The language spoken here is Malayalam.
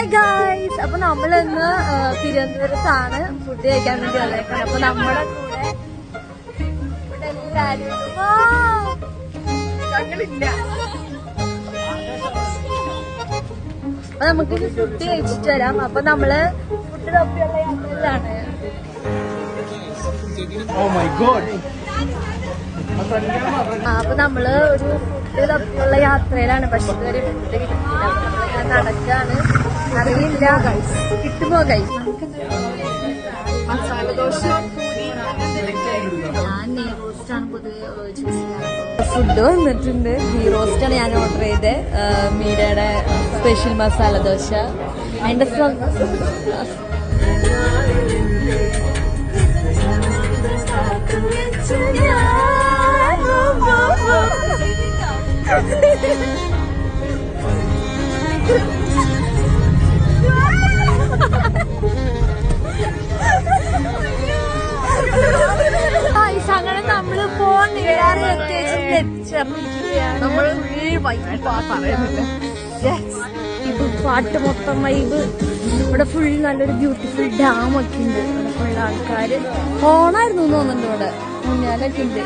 ഹായ് ഗായ്സ്, അപ്പൊ നമ്മളിന്ന് തിരുവനന്തപുരത്താണ് ഫുഡ് കഴിക്കാൻ വേണ്ടി വന്നേക്കുന്നത്. അപ്പൊ നമ്മുടെ കൂടെ ഇവിടെ എല്ലാരും അപ്പൊ നമുക്ക് ഫുഡ് കഴിച്ചിട്ട് വരാം. അപ്പൊ നമ്മള് ഫുഡ് തപ്പിയുള്ള യാത്രയിലാണ്. അപ്പൊ നമ്മള് ഒരു ഫുഡ് തപ്പിയുള്ള യാത്രയിലാണ്. പക്ഷെ ഇതുവരെ ഫുഡ് കിട്ടിയില്ല. അപ്പൊ നമ്മളിങ്ങനെ നടക്കാണ്. അറിയില്ല കിട്ടുമോ ഗൈസ്. മസാല ദോശ, ഞാൻ നെയ് റോസ്റ്റാണ് പൊതുവെ ചൂസ് ചെയ്യാറ്. ഫുഡ് വന്നിട്ടുണ്ട്. ഗീ റോസ്റ്റാണ് ഞാൻ ഓർഡർ ചെയ്തത്. മീരയുടെ സ്പെഷ്യൽ മസാല ദോശ. അതിന്റെ അങ്ങനെ നമ്മള് പാട്ട് മൊത്തം വൈബ്. ഇവിടെ ഫുൾ നല്ലൊരു ബ്യൂട്ടിഫുൾ ഡാം ഒക്കെ ഉണ്ട്. ഇവിടെ ഫുൾ ആൾക്കാര് ഓണായിരുന്നു തോന്നുന്നുണ്ട്. ഇവിടെ മുന്നാലൊക്കെ ഉണ്ട്.